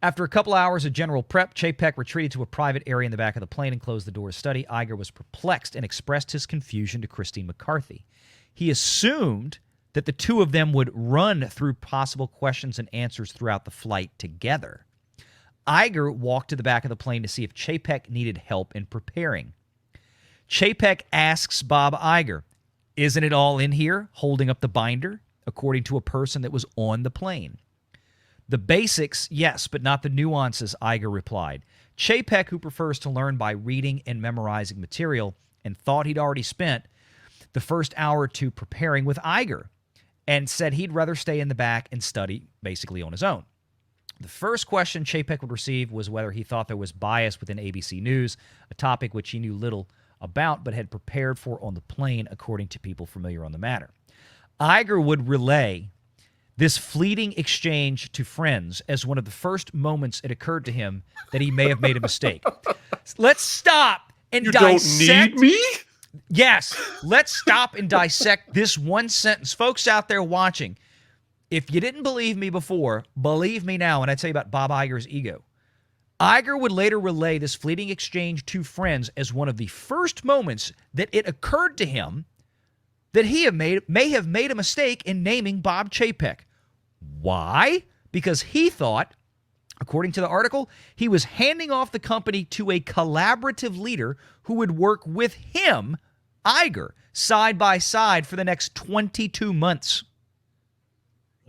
After a couple hours of general prep, Chapek retreated to a private area in the back of the plane and closed the door to study. Iger was perplexed and expressed his confusion to Christine McCarthy. He assumed that the two of them would run through possible questions and answers throughout the flight together. Iger walked to the back of the plane to see if Chapek needed help in preparing. Chapek asks Bob Iger, "Isn't it all in here?" holding up the binder, according to a person that was on the plane. "The basics, yes, but not the nuances," Iger replied. Chapek, who prefers to learn by reading and memorizing material, and thought he'd already spent the first hour or two preparing with Iger, and said he'd rather stay in the back and study basically on his own. The first question Chapek would receive was whether he thought there was bias within ABC News, a topic which he knew little about but had prepared for on the plane, according to people familiar on the matter. Iger would relay this fleeting exchange to friends as one of the first moments it occurred to him that he may have made a mistake. Let's stop and dissect. You don't need me? Yes, let's stop and dissect this one sentence. Folks out there watching, if you didn't believe me before, believe me now when I tell you about Bob Iger's ego. Iger would later relay this fleeting exchange to friends as one of the first moments that it occurred to him that he may have made a mistake in naming Bob Chapek. Why? Because he thought, according to the article, he was handing off the company to a collaborative leader who would work with him, Iger, side by side for the next 22 months.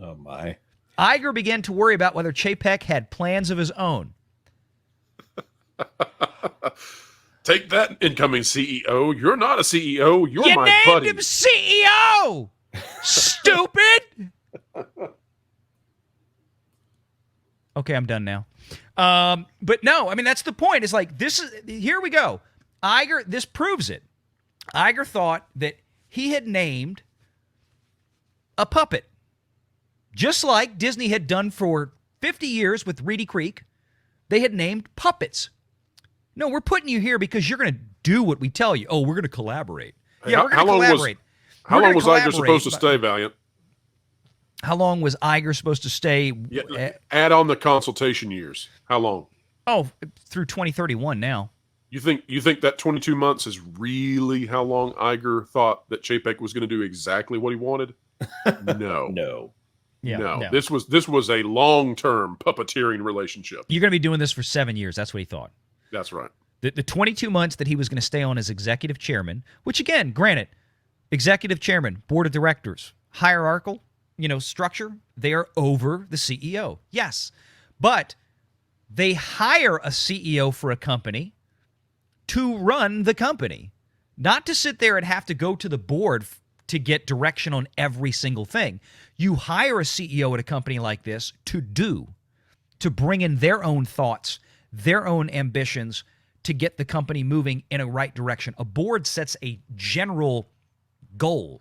Oh, my. Iger began to worry about whether Chapek had plans of his own. Take that, incoming CEO. You're not a CEO. You're my buddy. You named him CEO! Stupid! Okay, I'm done now. But no, I mean, that's the point. It's like, here we go. Iger, this proves it. Iger thought that he had named a puppet, just like Disney had done for 50 years with Reedy Creek. They had named puppets. No, we're putting you here because you're going to do what we tell you. Oh, we're going to collaborate. Yeah, we're going to collaborate. How long was Iger supposed to stay, Valiant? How long was Iger supposed to stay? Add on the consultation years. How long? Oh, through 2031 now. You think that 22 months is really how long Iger thought that Chapek was going to do exactly what he wanted? No. No. Yeah, no. This was a long-term puppeteering relationship. You're going to be doing this for 7 years. That's what he thought. That's right. The 22 months that he was going to stay on as executive chairman, which again, granted, executive chairman, board of directors, hierarchical, structure, they are over the CEO. Yes. But they hire a CEO for a company to run the company, not to sit there and have to go to the board to get direction on every single thing. You hire a CEO at a company like this to bring in their own thoughts, their own ambitions to get the company moving in a right direction. A board sets a general goal,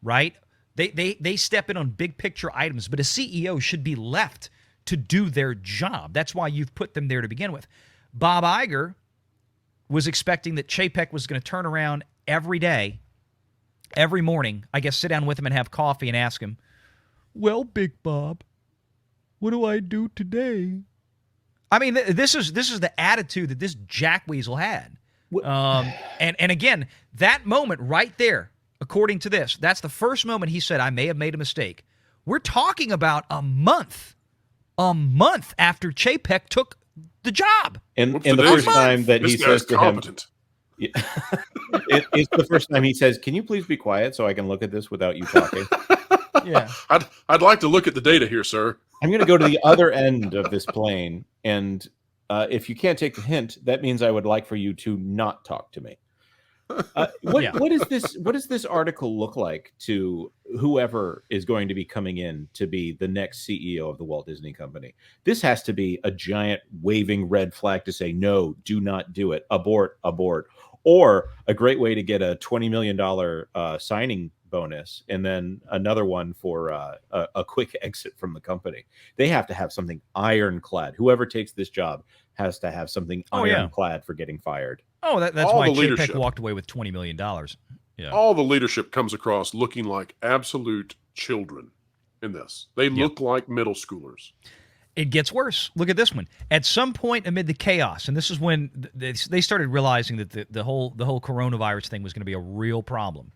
right? They step in on big picture items, but a CEO should be left to do their job. That's why you've put them there to begin with. Bob Iger was expecting that Chapek was going to turn around every day, every morning, I guess sit down with him and have coffee and ask him, "Well, Big Bob, what do I do today?" I mean, this is the attitude that this jackweasel had. And again, that moment right there, according to this, that's the first moment he said, "I may have made a mistake." We're talking about a month after Chapek took the job. And the first time that he says to him, it's the first time he says, "Can you please be quiet so I can look at this without you talking?" Yeah. I'd like to look at the data here, sir. I'm going to go to the other end of this plane, and if you can't take the hint, that means I would like for you to not talk to me. What does this article look like to whoever is going to be coming in to be the next CEO of the Walt Disney Company? This has to be a giant waving red flag to say, no, do not do it. Abort, or a great way to get a $20 million signing bonus and then another one for a quick exit from the company. They have to have something ironclad. Whoever takes this job has to have something ironclad for getting fired. Oh, that's why Chapek walked away with $20 million. Yeah. All the leadership comes across looking like absolute children in this. They look like middle schoolers. It gets worse. Look at this one. At some point amid the chaos, and this is when they started realizing that the whole coronavirus thing was going to be a real problem.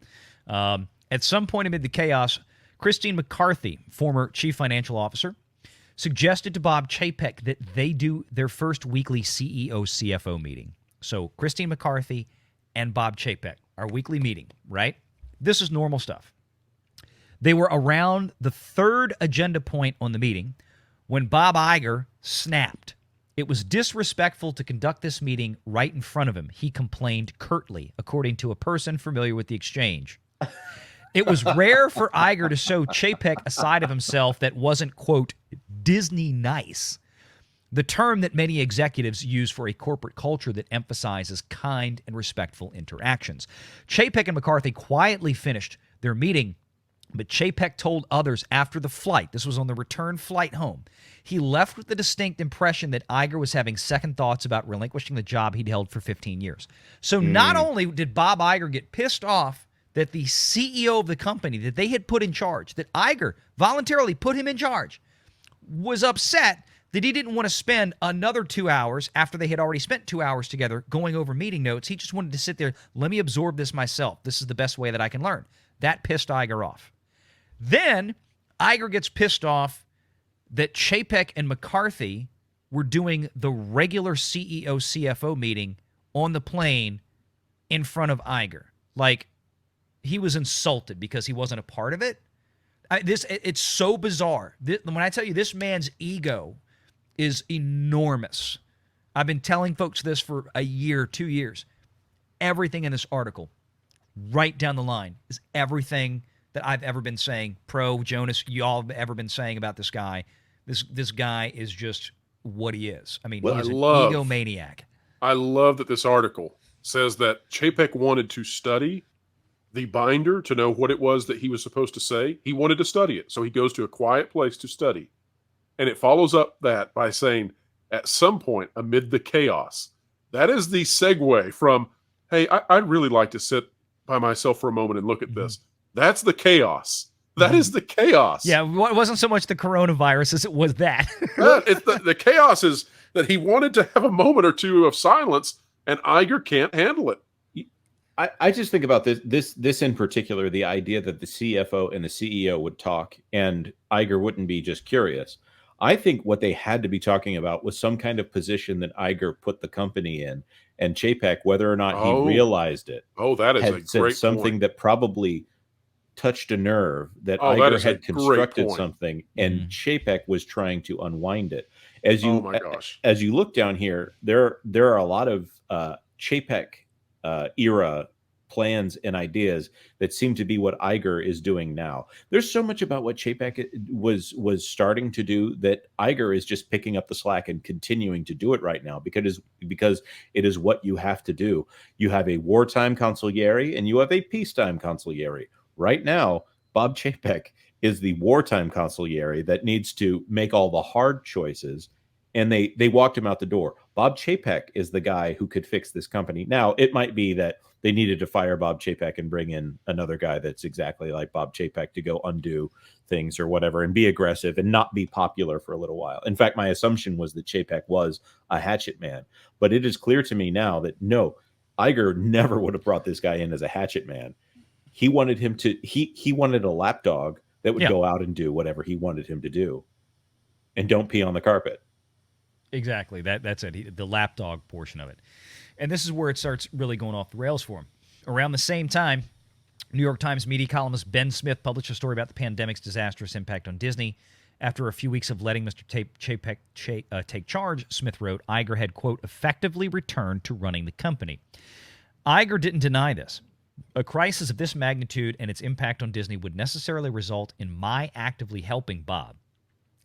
At some point amid the chaos, Christine McCarthy, former chief financial officer, suggested to Bob Chapek that they do their first weekly CEO-CFO meeting. So Christine McCarthy and Bob Chapek, our weekly meeting, right? This is normal stuff. They were around the third agenda point on the meeting when Bob Iger snapped. It was disrespectful to conduct this meeting right in front of him, he complained curtly, according to a person familiar with the exchange. It was rare for Iger to show Chapek a side of himself that wasn't, quote, Disney nice, the term that many executives use for a corporate culture that emphasizes kind and respectful interactions. Chapek and McCarthy quietly finished their meeting, but Chapek told others after the flight, this was on the return flight home, he left with the distinct impression that Iger was having second thoughts about relinquishing the job he'd held for 15 years. So not only did Bob Iger get pissed off that the CEO of the company that they had put in charge, that Iger voluntarily put him in charge, was upset that he didn't want to spend another 2 hours after they had already spent 2 hours together going over meeting notes. He just wanted to sit there, let me absorb this myself. This is the best way that I can learn. That pissed Iger off. Then Iger gets pissed off that Chapek and McCarthy were doing the regular CEO-CFO meeting on the plane in front of Iger. Like, he was insulted because he wasn't a part of it. It's so bizarre. When I tell you this man's ego is enormous. I've been telling folks this for a year, 2 years. Everything in this article, right down the line, is everything that I've ever been saying. Pro, Jonas, y'all have ever been saying about this guy. This guy is just what he is. I mean, Well, he's an egomaniac. I love that this article says that Chapek wanted to study the binder to know what it was that he was supposed to say. He wanted to study it, so he goes to a quiet place to study. And it follows up that by saying, at some point amid the chaos. That is the segue from, hey, I'd really like to sit by myself for a moment and look at this. That's the chaos. That is the chaos. Yeah, it wasn't so much the coronavirus as it was that. It's the chaos is that he wanted to have a moment or two of silence, and Iger can't handle it. I just think about this in particular, the idea that the CFO and the CEO would talk and Iger wouldn't be just curious. I think what they had to be talking about was some kind of position that Iger put the company in, and Chapek, whether or not he realized it. Oh, that is a said great something point. that probably touched a nerve that That Iger is a had great constructed point. something, and Chapek was trying to unwind it. As you, Oh my gosh. as you look down here, there are a lot of Chapek era plans and ideas that seem to be what Iger is doing now. There's so much about what Chapek was starting to do that Iger is just picking up the slack and continuing to do it right now because it is what you have to do. You have a wartime consigliere and you have a peacetime consigliere. Right now, Bob Chapek is the wartime consigliere that needs to make all the hard choices, and they walked him out the door. Bob Chapek is the guy who could fix this company. Now, it might be that they needed to fire Bob Chapek and bring in another guy that's exactly like Bob Chapek to go undo things or whatever and be aggressive and not be popular for a little while. In fact, my assumption was that Chapek was a hatchet man. But it is clear to me now that no, Iger never would have brought this guy in as a hatchet man. He wanted him to, he wanted a lapdog that would go out and do whatever he wanted him to do. And don't pee on the carpet. Exactly. That's it. The lapdog portion of it. And this is where it starts really going off the rails for him. Around the same time, New York Times media columnist Ben Smith published a story about the pandemic's disastrous impact on Disney. After a few weeks of letting Mr. Chapek take charge, Smith wrote, Iger had, quote, effectively returned to running the company. Iger didn't deny this. A crisis of this magnitude and its impact on Disney would necessarily result in my actively helping Bob.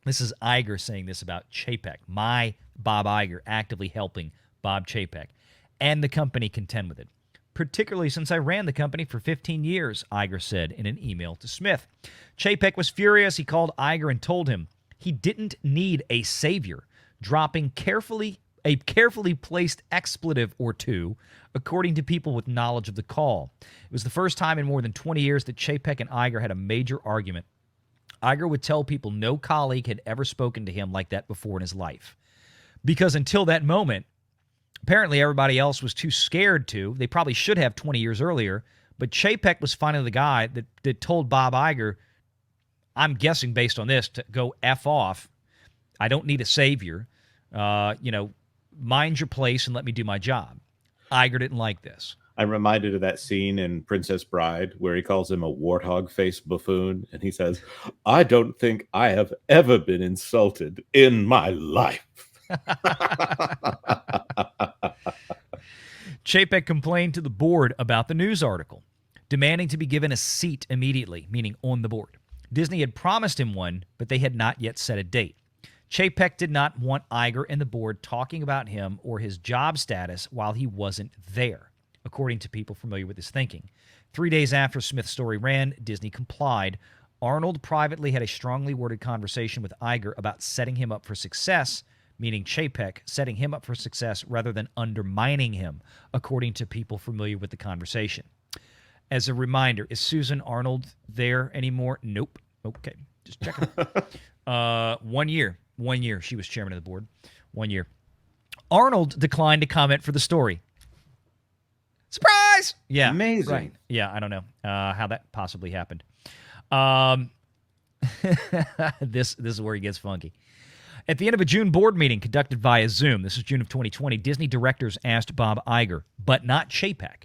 This is Iger saying this about Chapek. My Bob Iger actively helping Bob Chapek and the company contend with it. Particularly since I ran the company for 15 years, Iger said in an email to Smith. Chapek was furious. He called Iger and told him he didn't need a savior, dropping a carefully placed expletive or two, according to people with knowledge of the call. It was the first time in more than 20 years that Chapek and Iger had a major argument. Iger would tell people no colleague had ever spoken to him like that before in his life. Because until that moment, apparently everybody else was too scared to. They probably should have 20 years earlier. But Chapek was finally the guy that told Bob Iger, I'm guessing based on this, to go F off. I don't need a savior. Mind your place and let me do my job. Iger didn't like this. I'm reminded of that scene in Princess Bride where he calls him a warthog-faced buffoon, and he says, I don't think I have ever been insulted in my life. Chapek complained to the board about the news article, demanding to be given a seat immediately, meaning on the board. Disney had promised him one, but they had not yet set a date. Chapek did not want Iger and the board talking about him or his job status while he wasn't there, according to people familiar with his thinking. 3 days after Smith's story ran, Disney complied. Arnold privately had a strongly worded conversation with Iger about setting him up for success, meaning Chapek setting him up for success rather than undermining him, according to people familiar with the conversation. As a reminder, is Susan Arnold there anymore? Nope. Okay, just checking. 1 year. 1 year she was chairman of the board. 1 year. Arnold declined to comment for the story. Surprise! Yeah. Amazing. Right. Yeah, I don't know how that possibly happened. This is where he gets funky. At the end of a June board meeting conducted via Zoom, this is June of 2020, Disney directors asked Bob Iger, but not Chapek,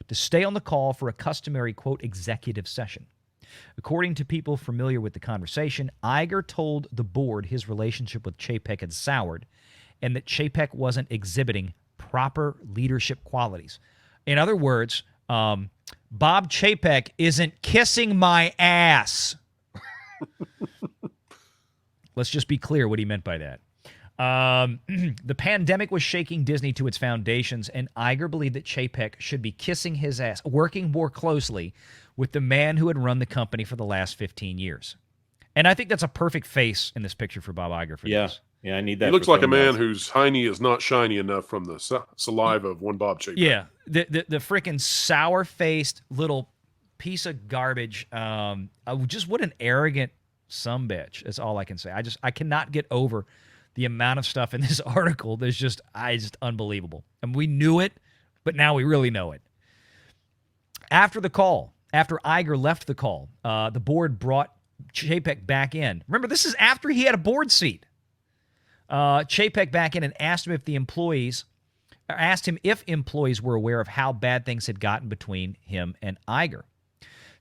to stay on the call for a customary, quote, executive session. According to people familiar with the conversation, Iger told the board his relationship with Chapek had soured and that Chapek wasn't exhibiting proper leadership qualities. In other words, Bob Chapek isn't kissing my ass. Let's just be clear what he meant by that. The pandemic was shaking Disney to its foundations, and Iger believed that Chapek should be kissing his ass, working more closely with the man who had run the company for the last 15 years. And I think that's a perfect face in this picture for Bob Iger for this. Yeah, I need that. He looks like a man whose hiney is not shiny enough from the saliva of one Bob Chapek. Yeah, the freaking sour-faced little piece of garbage. Just what an arrogant sumbitch. That's all I can say. I cannot get over the amount of stuff in this article that's just unbelievable. And we knew it, but now we really know it. After the call, after Iger left the call, the board brought Chapek back in. Remember, this is after he had a board seat. Chapek back in and asked him if employees were aware of how bad things had gotten between him and Iger.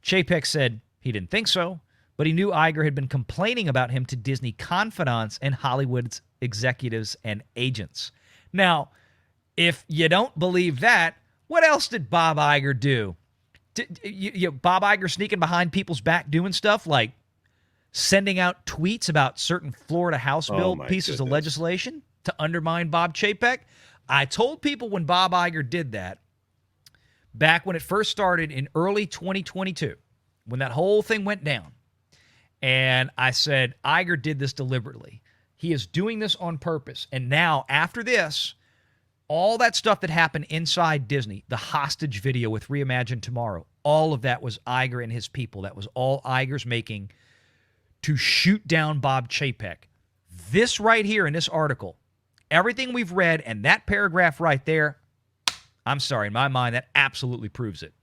Chapek said he didn't think so, but he knew Iger had been complaining about him to Disney confidants and Hollywood's executives and agents. Now, if you don't believe that, what else did Bob Iger do? Bob Iger sneaking behind people's back doing stuff like sending out tweets about certain Florida House bill pieces of legislation to undermine Bob Chapek? I told people when Bob Iger did that, back when it first started in early 2022, when that whole thing went down, and I said, Iger did this deliberately. He is doing this on purpose. And now, after this, all that stuff that happened inside Disney, the hostage video with Reimagine Tomorrow, all of that was Iger and his people. That was all Iger's making to shoot down Bob Chapek. This right here in this article, everything we've read and that paragraph right there, I'm sorry, in my mind, that absolutely proves it.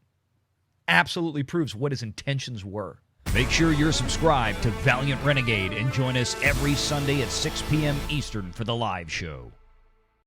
Absolutely proves what his intentions were. Make sure you're subscribed to Valiant Renegade and join us every Sunday at 6 p.m. Eastern for the live show.